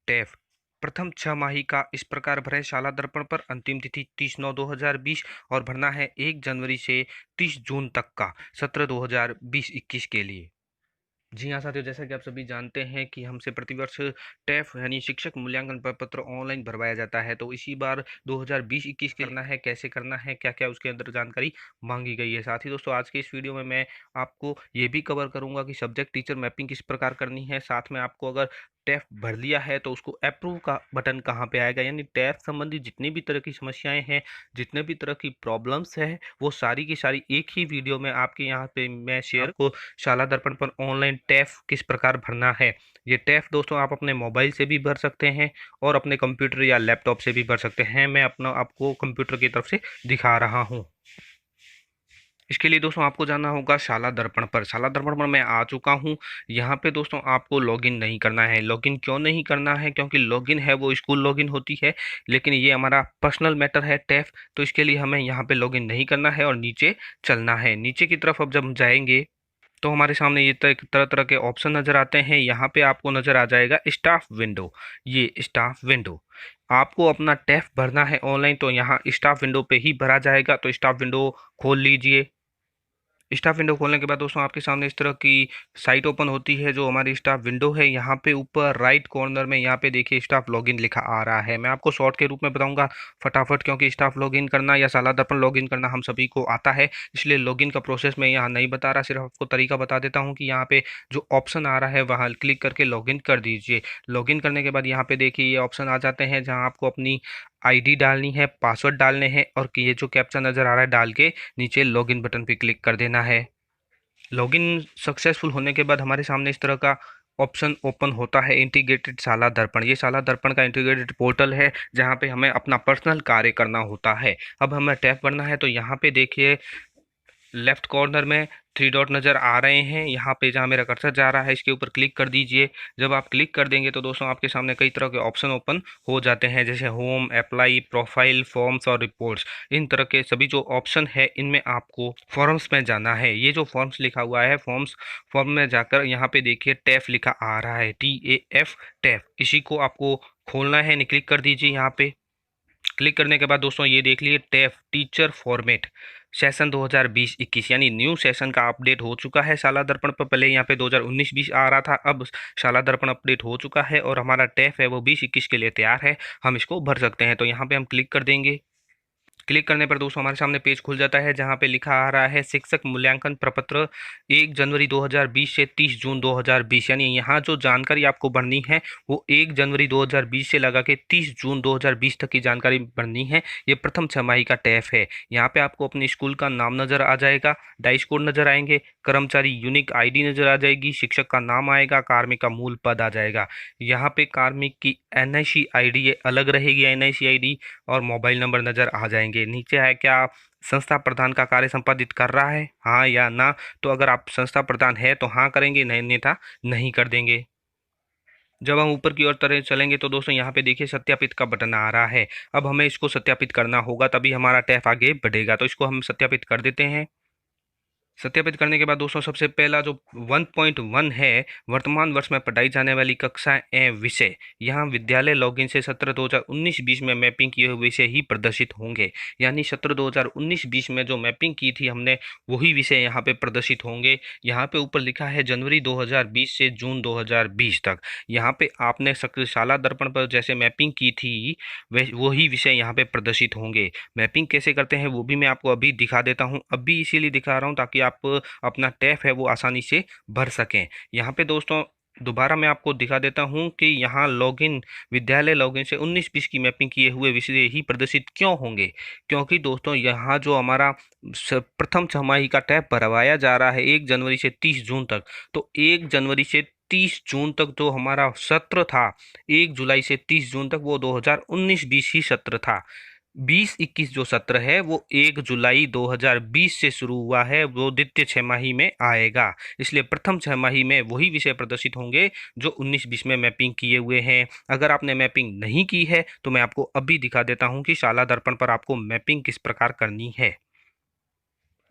टेफ प्रथम 6 माही का इस प्रकार भरें। शाला दर्पण पर अंतिम तिथि 30/9/2020 और भरना है 1 जनवरी से 30 जून तक का सत्र 2020-21 के लिए। जी हाँ साथियों, जैसा कि आप सभी जानते हैं कि हमसे प्रतिवर्ष टेफ यानी शिक्षक मूल्यांकन प्रपत्र ऑनलाइन भरवाया जाता है। तो इसी बार 2020-21 करना है, कैसे करना है, क्या क्या उसके अंदर जानकारी मांगी गई है। साथ ही दोस्तों, आज के इस वीडियो में मैं आपको ये भी कवर करूंगा कि सब्जेक्ट टीचर मैपिंग किस प्रकार करनी है। साथ में आपको अगर टेफ भर लिया है तो उसको अप्रूव का बटन कहाँ पे आएगा, यानी टेफ संबंधी जितनी भी तरह की समस्याएं हैं, जितने भी तरह की प्रॉब्लम्स है, वो सारी की सारी एक ही वीडियो में आपके यहाँ पे मैं शेयर को शाला दर्पण पर ऑनलाइन टेफ किस प्रकार भरना है। ये टेफ दोस्तों आप अपने मोबाइल से भी भर सकते हैं और अपने कंप्यूटर या लैपटॉप से भी भर सकते हैं। मैं अपना आपको कंप्यूटर की तरफ से दिखा रहा हूँ। इसके लिए दोस्तों आपको जाना होगा शाला दर्पण पर। शाला दर्पण पर मैं आ चुका हूँ। यहाँ पे दोस्तों आपको लॉगिन नहीं करना है। लॉगिन क्यों नहीं करना है? क्योंकि लॉगिन है वो स्कूल लॉगिन होती है, लेकिन ये हमारा पर्सनल मैटर है टेफ, तो इसके लिए हमें यहाँ पे लॉगिन नहीं करना है और नीचे चलना है। नीचे की तरफ अब जब हम जाएंगे तो हमारे सामने ये तरह तरह के ऑप्शन नज़र आते हैं। यहाँ पे आपको नज़र आ जाएगा स्टाफ विंडो। ये स्टाफ विंडो आपको अपना टेफ भरना है ऑनलाइन, तो यहाँ स्टाफ विंडो पे ही भरा जाएगा। तो स्टाफ विंडो खोल लीजिए। स्टाफ विंडो खोलने के बाद दोस्तों आपके सामने इस तरह की साइट ओपन होती है जो हमारी स्टाफ विंडो है। यहाँ पे ऊपर राइट कॉर्नर में यहाँ पे देखिए स्टाफ लॉगिन लिखा आ रहा है। मैं आपको शॉर्ट के रूप में बताऊंगा फटाफट, क्योंकि स्टाफ लॉगिन करना या शाला दर्पण लॉगिन करना हम सभी को आता है, इसलिए लॉगिन का प्रोसेस मैं यहाँ नहीं बता रहा, सिर्फ आपको तरीका बता देता हूँ कि यहाँ पे जो ऑप्शन आ रहा है वहाँ क्लिक करके लॉगिन कर दीजिए। लॉगिन करने के बाद यहाँ पे देखिए ये ऑप्शन आ जाते हैं जहाँ आपको अपनी आईडी डालनी है, पासवर्ड डालने हैं और ये जो कैप्चा नज़र आ रहा है डाल के नीचे लॉगिन बटन पे क्लिक कर देना है। लॉगिन सक्सेसफुल होने के बाद हमारे सामने इस तरह का ऑप्शन ओपन होता है इंटीग्रेटेड शाला दर्पण। ये शाला दर्पण का इंटीग्रेटेड पोर्टल है जहाँ पे हमें अपना पर्सनल कार्य करना होता है। अब हमें टैप करना है तो यहाँ पे देखिए लेफ्ट कॉर्नर में 3 डॉट नज़र आ रहे हैं। यहाँ पे जहाँ मेरा कर्सर जा रहा है इसके ऊपर क्लिक कर दीजिए। जब आप क्लिक कर देंगे तो दोस्तों आपके सामने कई तरह के ऑप्शन ओपन हो जाते हैं, जैसे होम, अप्लाई, प्रोफाइल, फॉर्म्स और रिपोर्ट्स। इन तरह के सभी जो ऑप्शन है इनमें आपको फॉर्म्स में जाना है। ये जो फॉर्म्स लिखा हुआ है फॉर्म में जाकर यहाँ पे देखिए टैफ लिखा आ रहा है, TAF टैफ, इसी को आपको खोलना है। क्लिक कर दीजिए। यहाँ पे क्लिक करने के बाद दोस्तों ये देख लीजिए टेफ टीचर फॉर्मेट सेशन 2020-21 यानी न्यू सेशन का अपडेट हो चुका है शाला दर्पण पर। पहले यहाँ पे 2019-20 आ रहा था, अब शाला दर्पण अपडेट हो चुका है और हमारा टेफ है वो 20-21 के लिए तैयार है। हम इसको भर सकते हैं। तो यहाँ पे हम क्लिक कर देंगे। क्लिक करने पर दोस्तों हमारे सामने पेज खुल जाता है जहाँ पे लिखा आ रहा है शिक्षक मूल्यांकन प्रपत्र 1 जनवरी 2020 से 30 जून 2020, यानी यहाँ जो जानकारी आपको भरनी है वो 1 जनवरी 2020 से लगा के 30 जून 2020 तक की जानकारी भरनी है। ये प्रथम 6 माही का टैफ है। यहाँ पे आपको अपने स्कूल का नाम नजर आ जाएगा, डाइस कोड नजर आएंगे, कर्मचारी यूनिक आईडी नजर आ जाएगी, शिक्षक का नाम आएगा, कार्मिक का मूल पद आ जाएगा। यहाँ पे कार्मिक की NIC आईडी ये अलग रहेगी, NIC आईडी और मोबाइल नंबर नजर आ जाएंगे। नीचे है क्या संस्था प्रधान का कार्य संपादित कर रहा है, हाँ या ना। तो अगर आप संस्था प्रधान है तो हाँ करेंगे, नहीं नेता नहीं कर देंगे। जब हम ऊपर की ओर तरह चलेंगे तो दोस्तों यहाँ पे देखिए सत्यापित का बटन आ रहा है। अब हमें इसको सत्यापित करना होगा, तभी हमारा टैफ आगे बढ़ेगा। तो इसको हम सत्यापित कर देते हैं। सत्यापित करने के बाद दोस्तों सबसे पहला जो 1.1 है, वर्तमान वर्ष में पढ़ाई जाने वाली कक्षाएं एवं विषय, यहाँ विद्यालय लॉगिन से सत्र 2019-20 में मैपिंग किए हुए विषय ही प्रदर्शित होंगे। यानी सत्र 2019-20 में जो मैपिंग की थी हमने वही विषय यहाँ पे प्रदर्शित होंगे। यहाँ पे ऊपर लिखा है जनवरी 2020 से जून 2020 तक। यहाँ पे आपने शाला दर्पण पर जैसे मैपिंग की थी वही विषय यहाँ पे प्रदर्शित होंगे। मैपिंग कैसे करते हैं वो भी मैं आपको अभी दिखा देता हूँ। अभी इसीलिए दिखा रहा हूँ ताकि आप अपना टैफ है वो आसानी से भर सकें। यहाँ पे दोस्तों दोबारा मैं आपको दिखा देता हूँ कि यहाँ लॉगिन विद्यालय लॉगिन से 19-20 की मैपिंग किए हुए विषय ही प्रदर्शित क्यों होंगे, क्योंकि दोस्तों यहाँ जो हमारा प्रथम 6 माही का टैफ भरवाया जा रहा है 1 जनवरी से 30 जून तक, तो 1 जनवरी से 30 जून तक जो हमारा सत्र था, 1 जुलाई से 30 जून तक, वो 2019-20 ही सत्र था। 20-21 जो सत्र है वो 1 जुलाई 2020 से शुरू हुआ है, वो द्वितीय 6 माही में आएगा। इसलिए प्रथम 6 माही में वही विषय प्रदर्शित होंगे जो 19-20 में मैपिंग किए हुए हैं। अगर आपने मैपिंग नहीं की है तो मैं आपको अभी दिखा देता हूं कि शाला दर्पण पर आपको मैपिंग किस प्रकार करनी है।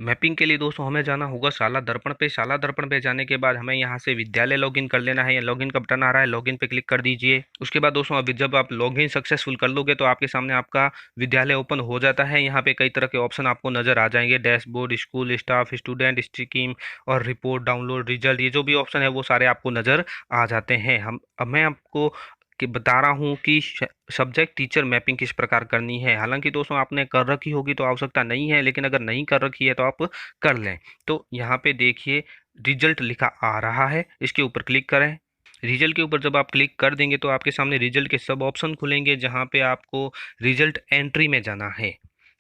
मैपिंग के लिए दोस्तों हमें जाना होगा शाला दर्पण पे। शाला दर्पण पे जाने के बाद हमें यहाँ से विद्यालय लॉगिन कर लेना है। या लॉगिन का बटन आ रहा है, लॉगिन पे क्लिक कर दीजिए। उसके बाद दोस्तों अभी जब आप लॉगिन सक्सेसफुल कर लोगे तो आपके सामने आपका विद्यालय ओपन हो जाता है। यहाँ पे कई तरह के ऑप्शन आपको नजर आ जाएंगे, dashboard, school staff, student, scheme और रिपोर्ट, डाउनलोड, रिजल्ट, ये जो भी ऑप्शन है वो सारे आपको नजर आ जाते हैं। हम अब मैं आपको कि बता रहा हूँ कि सब्जेक्ट टीचर मैपिंग किस प्रकार करनी है। हालांकि दोस्तों आपने कर रखी होगी तो आवश्यकता नहीं है, लेकिन अगर नहीं कर रखी है तो आप कर लें। तो यहाँ पे देखिए रिजल्ट लिखा आ रहा है, इसके ऊपर क्लिक करें। रिजल्ट के ऊपर जब आप क्लिक कर देंगे तो आपके सामने रिजल्ट के सब ऑप्शन खुलेंगे, जहाँ पे आपको रिजल्ट एंट्री में जाना है।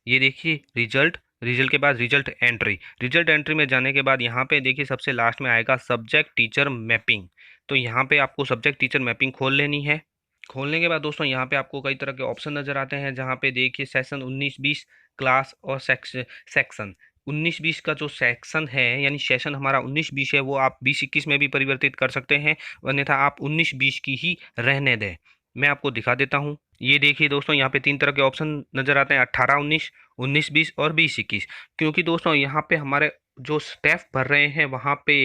ये देखिए रिजल्ट, रिजल्ट के बाद रिजल्ट एंट्री। रिजल्ट एंट्री में जाने के बाद यहाँ पे देखिए सबसे लास्ट में आएगा सब्जेक्ट टीचर मैपिंग। तो यहाँ पे आपको सब्जेक्ट टीचर मैपिंग खोल लेनी है। खोलने के बाद दोस्तों यहाँ पे आपको कई तरह के ऑप्शन नजर आते हैं, जहाँ पे देखिए सेशन 19-20 क्लास और सेक्शन 19-20 का जो सेक्शन है यानी सेशन हमारा 19-20 है वो आप 20-21 में भी परिवर्तित कर सकते हैं, अन्यथा आप 19-20 की ही रहने दें। मैं आपको दिखा देता हूँ। ये देखिए दोस्तों यहाँ पे 3 तरह के ऑप्शन नजर आते हैं, 18-19, 19-20 और 20-21। क्योंकि दोस्तों यहाँ पे हमारे जो स्टेप भर रहे हैं वहाँ पे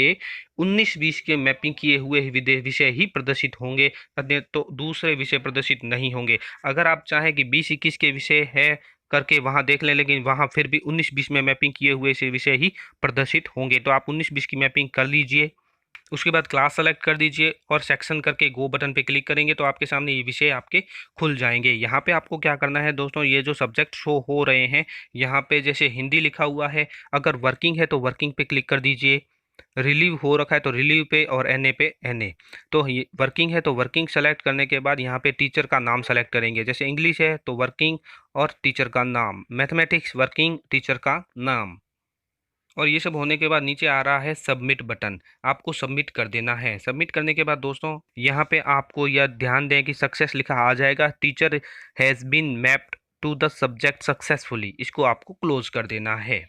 19-20 के मैपिंग किए हुए विषय ही प्रदर्शित होंगे, अन्य तो दूसरे विषय प्रदर्शित नहीं होंगे। अगर आप चाहें कि 20-21 के विषय है करके वहां देख लें, लेकिन वहां फिर भी 19-20 में मैपिंग किए हुए से विषय ही प्रदर्शित होंगे। तो आप 19-20 की मैपिंग कर लीजिए। उसके बाद क्लास सेलेक्ट कर दीजिए और सेक्शन करके गो बटन पे क्लिक करेंगे तो आपके सामने ये विषय आपके खुल जाएंगे। यहाँ पे आपको क्या करना है दोस्तों, ये जो सब्जेक्ट शो हो रहे हैं यहाँ पे जैसे हिंदी लिखा हुआ है, अगर वर्किंग है तो वर्किंग पे क्लिक कर दीजिए। रिलीव हो रखा है तो रिलीव पे और एनए पे एनए। तो ये वर्किंग है तो वर्किंग सेलेक्ट करने के बाद यहाँ पे टीचर का नाम सेलेक्ट करेंगे। जैसे इंग्लिश है तो वर्किंग और टीचर का नाम, मैथमेटिक्स वर्किंग टीचर का नाम। और ये सब होने के बाद नीचे आ रहा है सबमिट बटन, आपको सबमिट कर देना है। सबमिट करने के बाद दोस्तों यहाँ पे आपको यह ध्यान दें कि सक्सेस लिखा आ जाएगा, teacher has been mapped to the subject successfully, इसको आपको क्लोज कर देना है।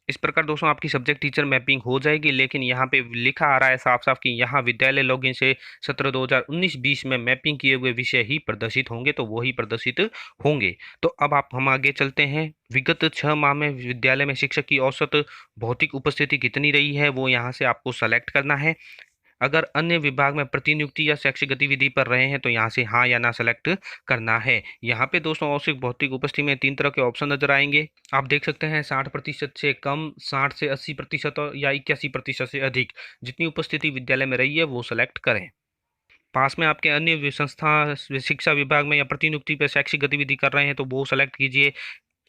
इस प्रकार दोस्तों आपकी सब्जेक्ट टीचर मैपिंग हो जाएगी। लेकिन यहाँ पे लिखा आ रहा है साफ साफ कि यहाँ विद्यालय लॉगिन से सत्र 2019-20 में मैपिंग किए हुए विषय ही प्रदर्शित होंगे, तो वो ही प्रदर्शित होंगे। तो अब आप हम आगे चलते हैं। विगत 6 माह में विद्यालय में शिक्षक की औसत भौतिक उपस्थिति कितनी रही है वो यहाँ से आपको सेलेक्ट करना है। अगर अन्य विभाग में प्रतिनियुक्ति या शैक्षिक गतिविधि पर रहे हैं तो यहाँ से हाँ या ना सेलेक्ट करना है। यहाँ पे दोस्तों औसत भौतिक उपस्थिति में 3 तरह के ऑप्शन नजर आएंगे, आप देख सकते हैं 60% से कम, 60 से 80% और या 81% से अधिक। जितनी उपस्थिति विद्यालय में रही है वो सेलेक्ट करें। पास में आपके अन्य संस्था शिक्षा विभाग में या प्रतिनियुक्ति पर शैक्षिक गतिविधि कर रहे हैं तो वो सेलेक्ट कीजिए।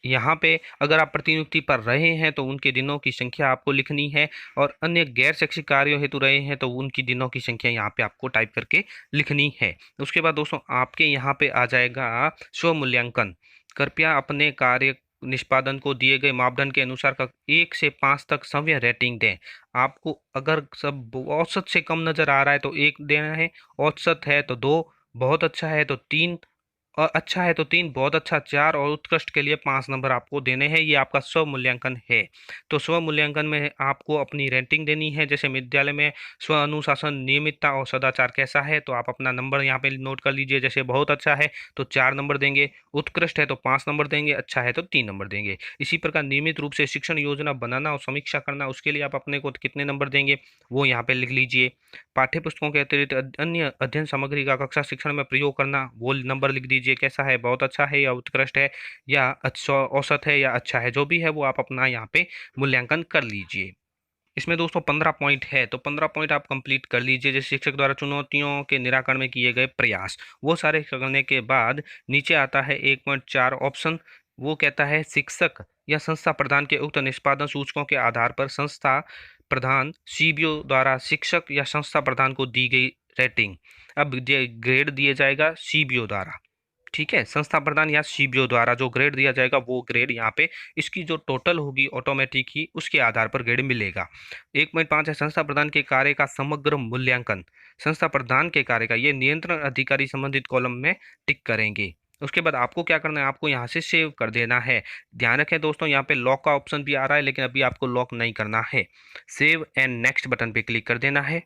यहाँ पे अगर आप प्रतिनियुक्ति पर रहे हैं तो उनके दिनों की संख्या आपको लिखनी है, और अन्य गैर शैक्षिक कार्यों हेतु रहे हैं तो उनकी दिनों की संख्या यहाँ पे आपको टाइप करके लिखनी है। उसके बाद दोस्तों आपके यहाँ पे आ जाएगा स्व मूल्यांकन। कृपया अपने कार्य निष्पादन को दिए गए मापदंड के अनुसार 1 से 5 तक सव्य रेटिंग दें। आपको अगर सब औसत से कम नजर आ रहा है तो 1 देना है, औसत है तो 2, बहुत अच्छा है तो 3, और अच्छा है तो 3, बहुत अच्छा 4 और उत्कृष्ट के लिए 5 नंबर आपको देने हैं। ये आपका स्व मूल्यांकन है। तो स्व मूल्यांकन में आपको अपनी रेटिंग देनी है। जैसे विद्यालय में स्व अनुशासन, नियमितता और सदाचार कैसा है, तो आप अपना नंबर यहाँ पे नोट कर लीजिए। जैसे बहुत अच्छा है तो 4 नंबर देंगे, उत्कृष्ट है तो 5 नंबर देंगे, अच्छा है तो 3 नंबर देंगे। इसी प्रकार नियमित रूप से शिक्षण योजना बनाना और समीक्षा करना, उसके लिए आप अपने को कितने नंबर देंगे वो यहाँ पे लिख लीजिए। पाठ्य पुस्तकों के अतिरिक्त अन्य अध्ययन सामग्री का कक्षा शिक्षण में प्रयोग करना, वो नंबर लिख दीजिए। कैसा है, बहुत अच्छा है या उत्कृष्ट है या अच्छा औसत है या अच्छा है, जो भी है वो आप अपना यहाँ पे मूल्यांकन कर लीजिए। इसमें दोस्तों 15 पॉइंट है तो 15 पॉइंट आप कंप्लीट कर लीजिए। जैसे शिक्षक द्वारा चुनौतियों के निराकरण में किए गए प्रयास, वो सारे करने के बाद नीचे आता है 1.4 ऑप्शन। वो कहता है शिक्षक या संस्था प्रधान के उक्त निष्पादन सूचकों के आधार पर संस्था प्रधान सीबीओ द्वारा शिक्षक या संस्था प्रधान को दी गई रेटिंग। अब ग्रेड दिया जाएगा सीबीओ द्वारा, ठीक है। संस्था प्रधान या सीबीओ द्वारा जो ग्रेड दिया जाएगा वो ग्रेड यहाँ पे इसकी जो टोटल होगी ऑटोमेटिक ही उसके आधार पर ग्रेड मिलेगा। 1.5 है संस्था प्रधान के कार्य का समग्र मूल्यांकन। संस्था प्रधान के कार्य का ये नियंत्रण अधिकारी संबंधित कॉलम में टिक करेंगे। उसके बाद आपको क्या करना है, आपको यहाँ से सेव कर देना है। ध्यान रखें दोस्तों यहाँ पे लॉक का ऑप्शन भी आ रहा है, लेकिन अभी आपको लॉक नहीं करना है। सेव एंड नेक्स्ट बटन पे क्लिक कर देना है।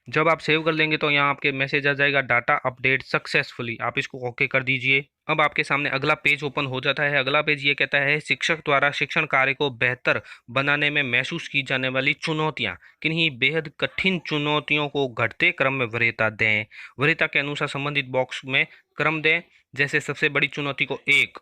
जब आप सेव कर लेंगे तो यहाँ आपके मैसेज आ जाएगा डाटा अपडेट सक्सेसफुली, आप इसको ओके कर दीजिए। अब आपके सामने अगला पेज ओपन हो जाता है। अगला पेज ये कहता है शिक्षक द्वारा शिक्षण कार्य को बेहतर बनाने में महसूस की जाने वाली चुनौतियां, किन्हीं बेहद कठिन चुनौतियों को घटते क्रम में वरीयता दें। वरीयता के अनुसार संबंधित बॉक्स में क्रम दें। जैसे सबसे बड़ी चुनौती को 1,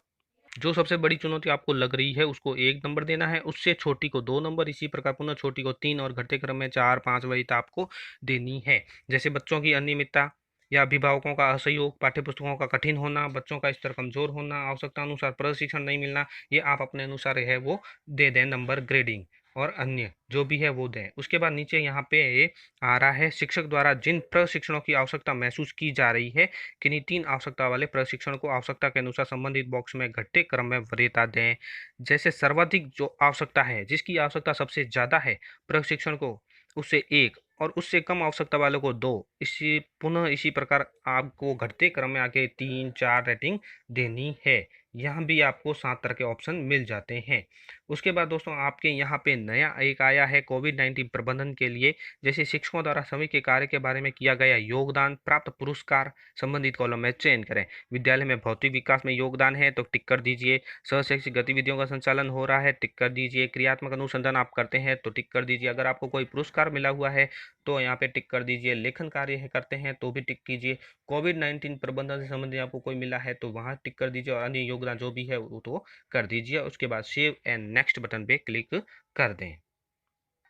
जो सबसे बड़ी चुनौती आपको लग रही है उसको 1 नंबर देना है, उससे छोटी को 2 नंबर, इसी प्रकार पुनः छोटी को 3 और घटते क्रम में 4, 5 वरीयता आपको देनी है। जैसे बच्चों की अनियमितता या अभिभावकों का असहयोग, पाठ्यपुस्तकों का कठिन होना, बच्चों का स्तर कमजोर होना, आवश्यकता अनुसार प्रशिक्षण नहीं मिलना, ये आप अपने अनुसार है वो दे दें नंबर ग्रेडिंग, और अन्य जो भी है वो दें। उसके बाद नीचे यहाँ पे आ रहा है शिक्षक द्वारा जिन प्रशिक्षणों की आवश्यकता महसूस की जा रही है, किन्हीं 3 आवश्यकता वाले प्रशिक्षण को आवश्यकता के अनुसार संबंधित बॉक्स में घटते क्रम में वरीयता दें। जैसे सर्वाधिक जो आवश्यकता है, जिसकी आवश्यकता सबसे ज़्यादा है प्रशिक्षण को, उसे 1, और उससे कम आवश्यकता वालों को 2। इसी पुनः इसी प्रकार आपको घटते क्रम में आगे 3, 4 रेटिंग देनी है। यहाँ भी आपको 7 तरह के ऑप्शन मिल जाते हैं। उसके बाद दोस्तों आपके यहाँ पे नया एक आया है कोविड-19 प्रबंधन के लिए। जैसे शिक्षकों द्वारा समय के कार्य के बारे में किया गया योगदान, प्राप्त पुरस्कार संबंधित कॉलम में चयन करें। विद्यालय में भौतिक विकास में योगदान है तो टिक कर दीजिए। सहशैक्षिक गतिविधियों का संचालन हो रहा है, टिक कर दीजिए। क्रियात्मक अनुसंधान आप करते हैं तो टिक कर दीजिए। अगर आपको कोई पुरस्कार मिला हुआ है तो यहाँ पे टिक कर दीजिए। लेखन कार्य है करते हैं तो भी टिक कीजिए। कोविड-19 प्रबंधन से संबंधित आपको कोई मिला है तो वहाँ टिक कर दीजिए, और अन्य योगदान जो भी है वो तो कर दीजिए। उसके बाद सेव एंड नेक्स्ट बटन पे क्लिक कर दें।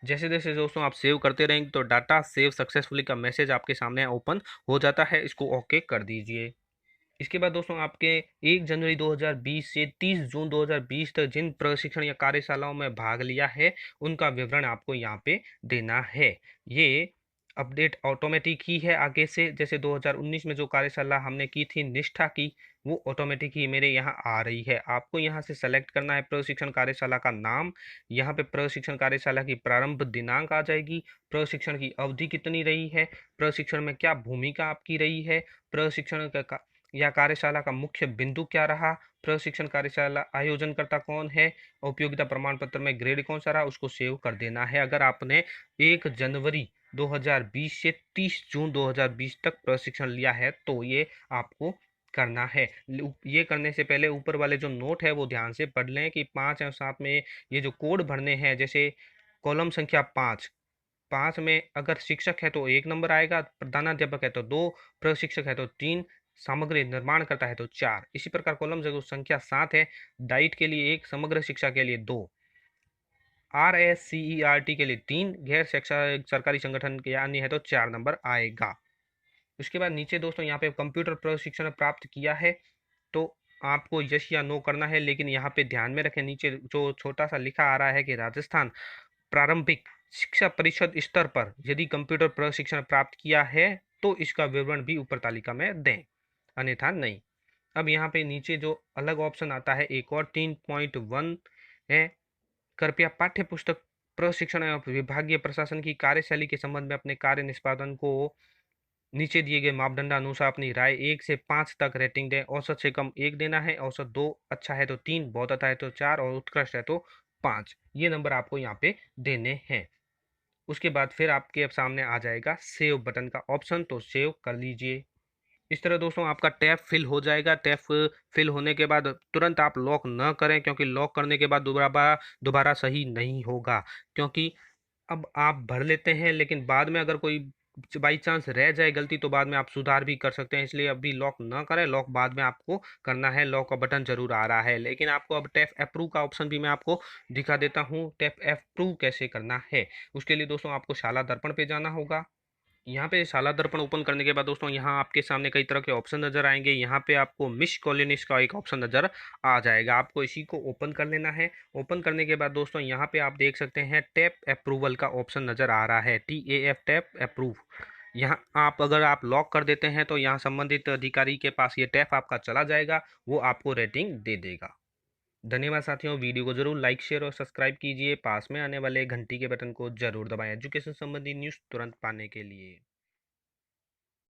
जैसे जैसे दोस्तों आप सेव करते रहेंगे तो डाटा सेव सक्सेसफुली का मैसेज आपके सामने ओपन हो जाता है, इसको ओके कर दीजिए। इसके बाद दोस्तों आपके 1 जनवरी 2020 से 30 जून 2020 तक जिन प्रशिक्षण या कार्यशालाओं में भाग लिया है उनका विवरण आपको यहाँ पे देना है। ये अपडेट ऑटोमेटिक ही है आगे से। जैसे 2019 में जो कार्यशाला हमने की थी निष्ठा की, वो ऑटोमेटिक ही मेरे यहाँ आ रही है। आपको यहाँ से सेलेक्ट करना है प्रशिक्षण कार्यशाला का नाम। यहाँ पे प्रशिक्षण कार्यशाला की प्रारंभ दिनांक आ जाएगी, प्रशिक्षण की अवधि कितनी रही है, प्रशिक्षण में क्या भूमिका आपकी रही है, प्रशिक्षण का या कार्यशाला का मुख्य बिंदु क्या रहा, प्रशिक्षण कार्यशाला आयोजनकर्ता कौन है, उपयोगिता प्रमाण पत्र में ग्रेड कौन सा रहा, उसको सेव कर देना है। अगर आपने 1 जनवरी 2020 से 30 जून 2020 तक प्रशिक्षण लिया है तो ये आपको करना है। ये करने से पहले ऊपर वाले जो नोट है वो ध्यान से पढ़ लें कि 5 और 7 में ये जो कोड भरने हैं। जैसे कॉलम संख्या 5 में अगर शिक्षक है तो 1 नंबर आएगा, प्रधानाध्यापक है तो 2, प्रशिक्षक है तो 3, सामग्री निर्माण करता है तो 4। इसी प्रकार कॉलम जो संख्या 7 है, डाइट के लिए 1, समग्र शिक्षा के लिए 2, RSCERT के लिए 3, गैर शिक्षा सरकारी संगठन के या अन्य है तो 4 नंबर आएगा। उसके बाद नीचे दोस्तों यहाँ पे कंप्यूटर प्रशिक्षण प्राप्त किया है तो आपको यस या नो करना है। लेकिन यहाँ पे ध्यान में रखें, नीचे जो छोटा सा लिखा आ रहा है कि राजस्थान प्रारंभिक शिक्षा परिषद स्तर पर यदि कंप्यूटर प्रशिक्षण प्राप्त किया है तो इसका विवरण भी ऊपर तालिका में दें, अन्यथा नहीं। अब यहाँ पे नीचे जो अलग ऑप्शन आता है एक और 3.1 है, कृपया पाठ्य पुस्तक प्रशिक्षण एवं विभागीय प्रशासन की कार्यशैली के संबंध में अपने कार्य निष्पादन को नीचे दिए गए मापदंडानुसार अपनी राय 1 से 5 तक रेटिंग दें। औसत से कम 1 देना है, औसत 2, अच्छा है तो 3, बहुत अच्छा है तो 4 और उत्कृष्ट है तो 5। ये नंबर आपको यहाँ पे देने हैं। उसके बाद फिर आपके सामने आ जाएगा सेव बटन का ऑप्शन, तो सेव कर लीजिए। इस तरह दोस्तों आपका टैब फिल हो जाएगा। टैब फिल होने के बाद तुरंत आप लॉक न करें, क्योंकि लॉक करने के बाद दोबारा दोबारा सही नहीं होगा। क्योंकि अब आप भर लेते हैं लेकिन बाद में अगर कोई बाई चांस रह जाए गलती तो बाद में आप सुधार भी कर सकते हैं। इसलिए अभी लॉक ना करें, लॉक बाद में आपको करना है। लॉक का बटन जरूर आ रहा है, लेकिन आपको अब टैप अप्रूव का ऑप्शन भी मैं आपको दिखा देता हूँ। टैप अप्रूव कैसे करना है उसके लिए दोस्तों आपको शाला दर्पण पे जाना होगा। यहाँ पे शाला दर्पण ओपन करने के बाद दोस्तों यहाँ आपके सामने कई तरह के ऑप्शन नजर आएंगे। यहाँ पे आपको मिस कॉलोनिस्ट का एक ऑप्शन नजर आ जाएगा, आपको इसी को ओपन कर लेना है। ओपन करने के बाद दोस्तों यहाँ पे आप देख सकते हैं टैप अप्रूवल का ऑप्शन नजर आ रहा है, TAF टैप अप्रूव। यहाँ आप अगर आप लॉक कर देते हैं तो यहाँ संबंधित अधिकारी के पास ये टैप आपका चला जाएगा, वो आपको रेटिंग दे देगा। धन्यवाद साथियों, वीडियो को जरूर लाइक शेयर और सब्सक्राइब कीजिए। पास में आने वाले घंटी के बटन को जरूर दबाएं एजुकेशन संबंधी न्यूज़ तुरंत पाने के लिए।